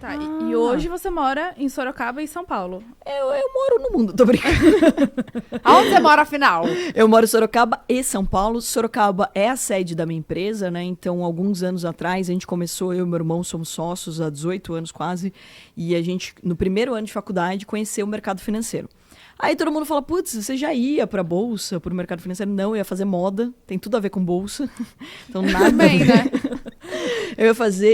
Tá, e hoje você mora em Sorocaba e São Paulo. Eu moro no mundo, tô brincando. Aonde você mora, afinal? Eu moro em Sorocaba e São Paulo. Sorocaba é a sede da minha empresa, né? Então, alguns anos atrás, a gente começou, eu e meu irmão somos sócios há 18 anos quase, e a gente, no primeiro ano de faculdade, conheceu o mercado financeiro. Aí todo mundo fala, putz, você já ia pra bolsa, pro mercado financeiro? Não, eu ia fazer moda, tem tudo a ver com bolsa. Então, nada Também, a ver. né?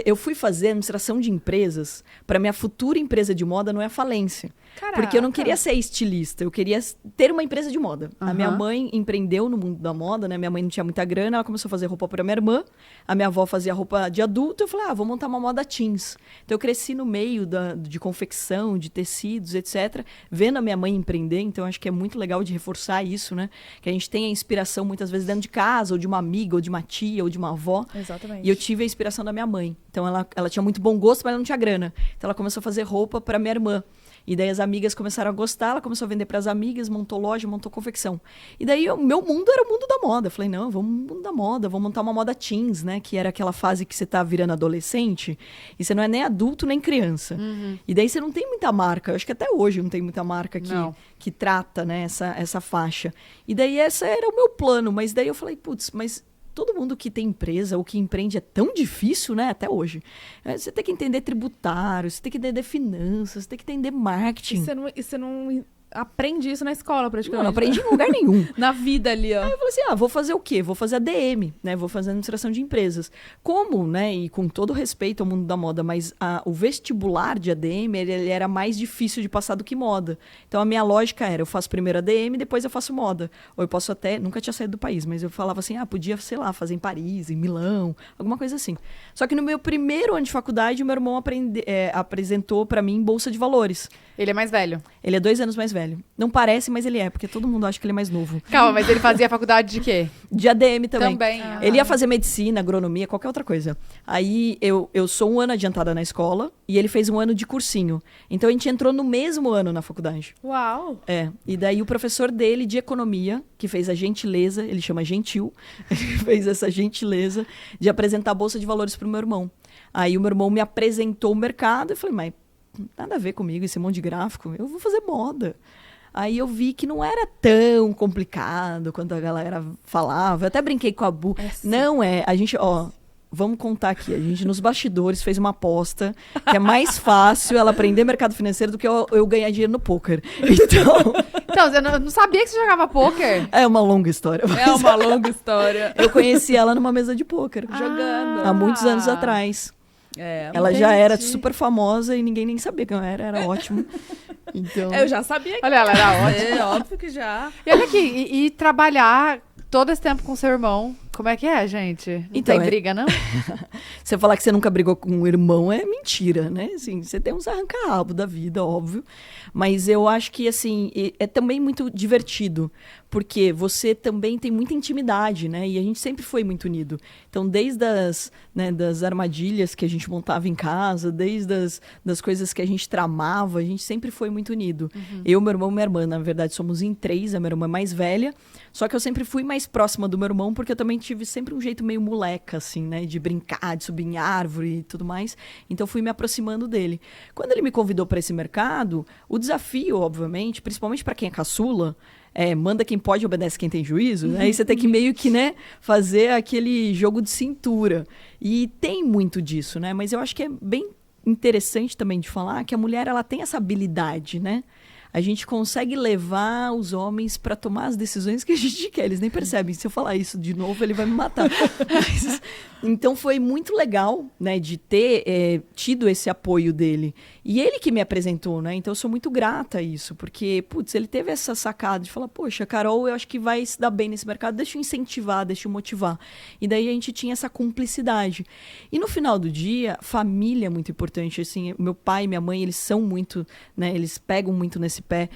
Eu fui fazer administração de empresas para minha futura empresa de moda não é falência. Caraca. Porque eu não queria ser estilista, eu queria ter uma empresa de moda. A minha mãe empreendeu no mundo da moda, né? Minha mãe não tinha muita grana, ela começou a fazer roupa para minha irmã. A minha avó fazia roupa de adulto, eu falei, vou montar uma moda teens. Então eu cresci no meio de confecção, de tecidos, etc. Vendo a minha mãe empreender, então acho que é muito legal de reforçar isso, né? Que a gente tem a inspiração muitas vezes dentro de casa, ou de uma amiga, ou de uma tia, ou de uma avó. Exatamente. E eu tive a inspiração da minha mãe. Então ela tinha muito bom gosto, mas ela não tinha grana. Então ela começou a fazer roupa para minha irmã. E daí as amigas começaram a gostar, ela começou a vender para as amigas, montou loja, montou confecção. E daí o meu mundo era o mundo da moda. Eu falei, não, vamos no mundo da moda, vamos montar uma moda teens, né? Que era aquela fase que você tá virando adolescente e você não é nem adulto nem criança. E daí você não tem muita marca. Eu acho que até hoje não tem muita marca que trata, né, essa faixa. E daí esse era o meu plano. Mas daí eu falei, putz, mas todo mundo que tem empresa ou que empreende é tão difícil, né? Até hoje. Você tem que entender tributário, você tem que entender finanças, você tem que entender marketing. E você não aprende isso na escola, praticamente. Não aprendi em lugar nenhum. Na vida ali, ó. Aí eu falei assim, vou fazer o quê? Vou fazer ADM, né? Vou fazer administração de empresas. Como, né? E com todo respeito ao mundo da moda, mas o vestibular de ADM, ele era mais difícil de passar do que moda. Então a minha lógica era, eu faço primeiro ADM, depois eu faço moda. Ou eu posso até, nunca tinha saído do país, mas eu falava assim, podia, sei lá, fazer em Paris, em Milão, alguma coisa assim. Só que no meu primeiro ano de faculdade, o meu irmão apresentou pra mim bolsa de valores. Ele é mais velho. Ele é 2 anos mais velho. Não parece, mas ele é, porque todo mundo acha que ele é mais novo. Calma, mas ele fazia faculdade de quê? De ADM também. Também. Ele ia fazer medicina, agronomia, qualquer outra coisa. Aí eu sou 1 ano adiantada na escola e ele fez 1 ano de cursinho. Então a gente entrou no mesmo ano na faculdade. Uau! E daí o professor dele de economia, que fez a gentileza, ele chama Gentil, ele fez essa gentileza de apresentar a bolsa de valores pro meu irmão. Aí o meu irmão me apresentou o mercado e eu falei, mas nada a ver comigo, esse monte de gráfico, eu vou fazer moda. Aí eu vi que não era tão complicado quanto a galera falava. Eu até brinquei com a Bu. Não é. A gente, vamos contar aqui. A gente, nos bastidores, fez uma aposta que é mais fácil ela aprender mercado financeiro do que eu ganhar dinheiro no poker. Então, você não sabia que você jogava pôquer? É uma longa história. É uma longa história. Eu conheci ela numa mesa de pôquer. Jogando. Há muitos anos atrás. Ela já era super famosa e ninguém nem sabia quem eu era ótimo. Então... Eu já sabia que olha, ela era ótima. É óbvio que já. E olha aqui, e trabalhar todo esse tempo com seu irmão, como é que é, gente? Não então, tem briga, não? Você falar que você nunca brigou com um irmão é mentira, né? Assim, você tem uns arranca-rabo da vida, óbvio. Mas eu acho que, assim, é também muito divertido. Porque você também tem muita intimidade, né? E a gente sempre foi muito unido. Então, desde das armadilhas que a gente montava em casa, desde das coisas que a gente tramava, a gente sempre foi muito unido. Eu, meu irmão e minha irmã, na verdade, somos em 3. A minha irmã é mais velha. Só que eu sempre fui mais próxima do meu irmão, porque eu também tive sempre um jeito meio moleca, assim, né? De brincar, de subir em árvore e tudo mais. Então, fui me aproximando dele. Quando ele me convidou para esse mercado, o desafio, obviamente, principalmente para quem é caçula, manda quem pode, obedece quem tem juízo, né? Aí você tem que meio que, né, fazer aquele jogo de cintura. E tem muito disso, né? Mas eu acho que é bem interessante também de falar que a mulher, ela tem essa habilidade, né? A gente consegue levar os homens para tomar as decisões que a gente quer. Eles nem percebem. Se eu falar isso de novo, ele vai me matar. Então, foi muito legal, né, de ter tido esse apoio dele. E ele que me apresentou, né? Então, eu sou muito grata a isso. Porque, putz, ele teve essa sacada de falar, poxa, Carol, eu acho que vai se dar bem nesse mercado. Deixa eu incentivar, deixa eu motivar. E daí, a gente tinha essa cumplicidade. E no final do dia, família é muito importante. Assim, meu pai e minha mãe, eles são muito, né? Eles pegam muito nesse esse pé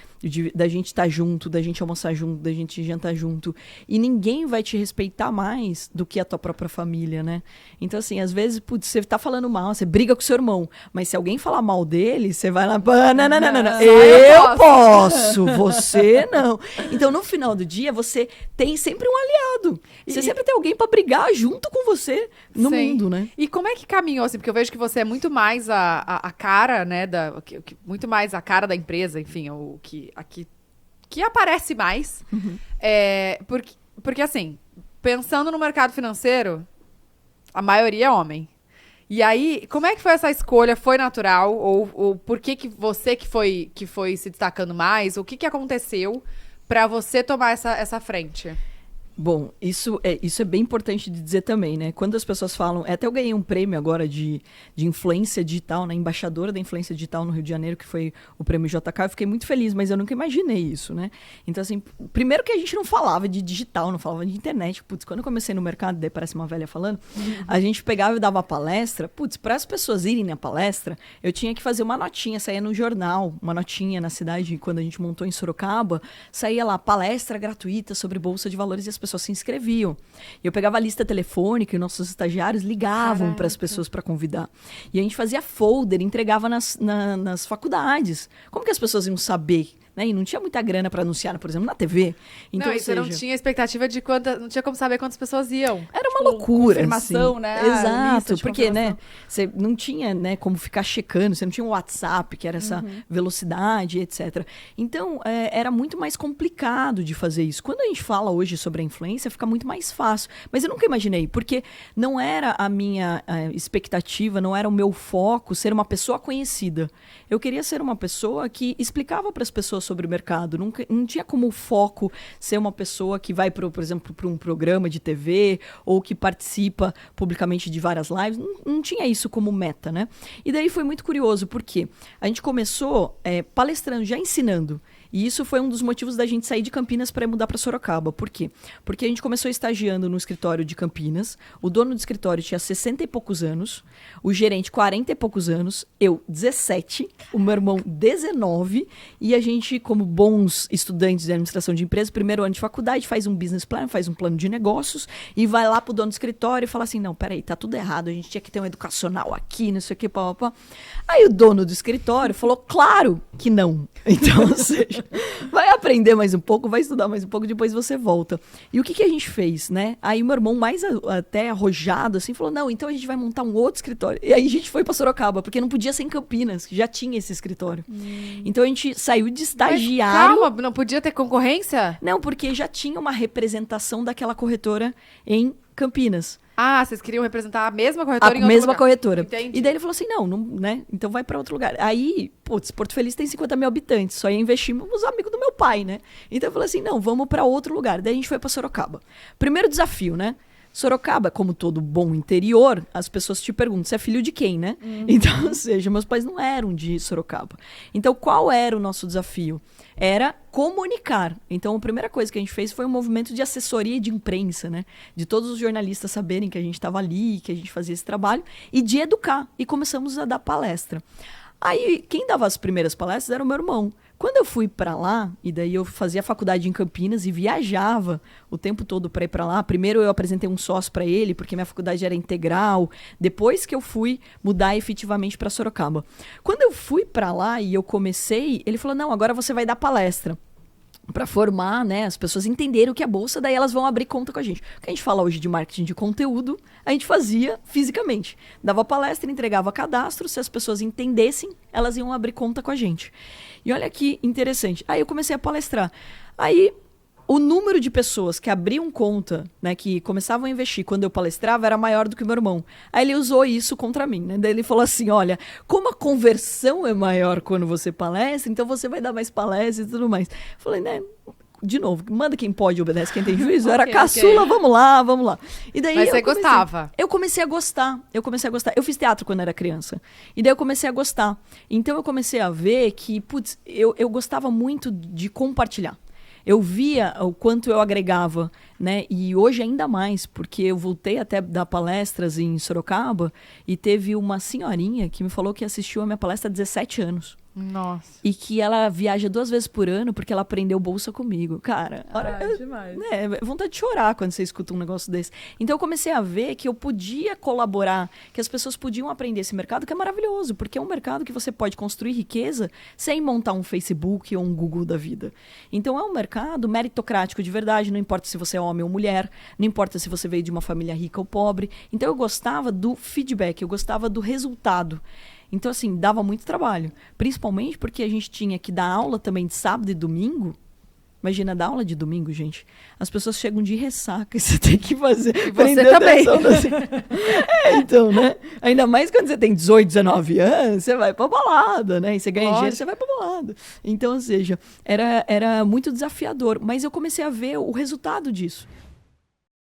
da gente estar junto, da gente almoçar junto, da gente jantar junto. E ninguém vai te respeitar mais do que a tua própria família, né? Então, assim, às vezes, putz, você tá falando mal, você briga com seu irmão, mas se alguém falar mal dele, você vai lá, não. Eu posso, você não. Então, no final do dia, você tem sempre um aliado. Você sempre tem alguém pra brigar junto com você no Sim. mundo, né? E como é que caminhou, assim? Porque eu vejo que você é muito mais a cara, né? Muito mais a cara da empresa, enfim, o que aparece mais. Porque, assim, pensando no mercado financeiro, a maioria é homem. E aí, como é que foi essa escolha? Foi natural? Ou por que você que foi se destacando mais? O que aconteceu pra você tomar essa frente? Bom, isso é bem importante de dizer também, né? Quando as pessoas falam... Até eu ganhei um prêmio agora de influência digital, né? Embaixadora da influência digital no Rio de Janeiro, que foi o prêmio JK. Eu fiquei muito feliz, mas eu nunca imaginei isso, né? Então, assim, primeiro que a gente não falava de digital, não falava de internet. Putz, quando eu comecei no mercado, daí parece uma velha falando, a gente pegava e dava palestra. Putz, para as pessoas irem na palestra, eu tinha que fazer uma notinha, saía no jornal, uma notinha na cidade, quando a gente montou em Sorocaba, saía lá, palestra gratuita sobre Bolsa de Valores, e as pessoas se inscreviam. E eu pegava a lista telefônica e nossos estagiários ligavam para as pessoas para convidar. E a gente fazia folder, entregava nas faculdades. Como que as pessoas iam saber? Né? E não tinha muita grana para anunciar, por exemplo, na TV. Então, Não, e você não tinha expectativa de não tinha como saber quantas pessoas iam. Era uma loucura. Confirmação, assim. né? A lista Exato, de porque, né, confirmação. você não tinha, né, como ficar checando, você não tinha um WhatsApp, que era essa velocidade, etc. Então, era muito mais complicado de fazer isso. Quando a gente fala hoje sobre a influência, fica muito mais fácil. Mas eu nunca imaginei, porque não era a minha expectativa, não era o meu foco ser uma pessoa conhecida. Eu queria ser uma pessoa que explicava para as pessoas sobre o mercado. Não tinha como foco ser uma pessoa que vai, por exemplo, para um programa de TV ou que participa publicamente de várias lives. Não tinha isso como meta, né? E daí foi muito curioso, porque a gente começou palestrando, já ensinando. E isso foi um dos motivos da gente sair de Campinas para mudar para Sorocaba. Por quê? Porque a gente começou estagiando no escritório de Campinas, o dono do escritório tinha 60 e poucos anos, o gerente 40 e poucos anos, eu 17, o meu irmão 19, e a gente, como bons estudantes de administração de empresas, primeiro ano de faculdade, faz um business plan, faz um plano de negócios, e vai lá pro dono do escritório e fala assim, não, peraí, tá tudo errado, a gente tinha que ter um educacional aqui, não sei o que, pá. Aí o dono do escritório falou, claro que não. Então, ou seja, vai aprender mais um pouco, vai estudar mais um pouco, depois você volta. E o que a gente fez, né? Aí o meu irmão, mais até arrojado, assim, falou, não, então a gente vai montar um outro escritório. E aí a gente foi pra Sorocaba, porque não podia ser em Campinas, que já tinha esse escritório. Então a gente saiu de estagiário... Mas, calma, não podia ter concorrência? Não, porque já tinha uma representação daquela corretora em Campinas. Ah, vocês queriam representar a mesma corretora em A outro mesma lugar. corretora. Entendi. E daí ele falou assim, não, né? Então vai pra outro lugar. Aí, putz, Porto Feliz tem 50 mil habitantes, só ia investir nos amigos do meu pai, né? Então eu falei assim, não, vamos pra outro lugar. Daí a gente foi pra Sorocaba. Primeiro desafio, né? Sorocaba, como todo bom interior, as pessoas te perguntam, você é filho de quem, né? Então, ou seja, meus pais não eram de Sorocaba. Então, qual era o nosso desafio? Era comunicar. Então, a primeira coisa que a gente fez foi um movimento de assessoria de imprensa, né? De todos os jornalistas saberem que a gente estava ali, que a gente fazia esse trabalho, e de educar. E começamos a dar palestra. Aí, quem dava as primeiras palestras era o meu irmão. Quando eu fui para lá, e daí eu fazia faculdade em Campinas e viajava o tempo todo para ir para lá. Primeiro eu apresentei um sócio para ele, porque minha faculdade era integral. Depois que eu fui mudar efetivamente para Sorocaba. Quando eu fui para lá e eu comecei, ele falou, não, agora você vai dar palestra. Para formar, né, as pessoas entenderem o que é bolsa, daí elas vão abrir conta com a gente. O que a gente fala hoje de marketing de conteúdo, a gente fazia fisicamente. Dava palestra, entregava cadastro, se as pessoas entendessem, elas iam abrir conta com a gente. E olha que interessante. Aí eu comecei a palestrar. Aí o número de pessoas que abriam conta, né, que começavam a investir quando eu palestrava era maior do que o meu irmão. Aí ele usou isso contra mim, né? Daí ele falou assim, olha, como a conversão é maior quando você palestra, então você vai dar mais palestras e tudo mais. Eu falei, né, de novo, manda quem pode, obedece quem tem juízo. Era caçula, vamos lá. E daí mas você gostava? Eu comecei a gostar. Eu fiz teatro quando era criança. E daí eu comecei a gostar. Então eu comecei a ver que, putz, eu gostava muito de compartilhar. Eu via o quanto eu agregava, né? E hoje ainda mais, porque eu voltei até dar palestras em Sorocaba e teve uma senhorinha que me falou que assistiu a minha palestra há 17 anos. Nossa. E que ela viaja 2 vezes por ano porque ela aprendeu bolsa comigo. Cara, Demais. vontade de chorar quando você escuta um negócio desse. Então eu comecei a ver que eu podia colaborar, que as pessoas podiam aprender esse mercado, que é maravilhoso, porque é um mercado que você pode construir riqueza sem montar um Facebook ou um Google da vida. Então é um mercado meritocrático de verdade, não importa se você é homem ou mulher, não importa se você veio de uma família rica ou pobre. Então eu gostava do feedback, eu gostava do resultado. Então, assim, dava muito trabalho. Principalmente porque a gente tinha que dar aula também de sábado e domingo. Imagina, dar aula de domingo, gente. As pessoas chegam de ressaca e você tem que fazer. E você também. Então, né? Ainda mais quando você tem 18, 19 anos, você vai pra balada, né? E você ganha dinheiro, você vai pra balada. Então, ou seja, era muito desafiador. Mas eu comecei a ver o resultado disso.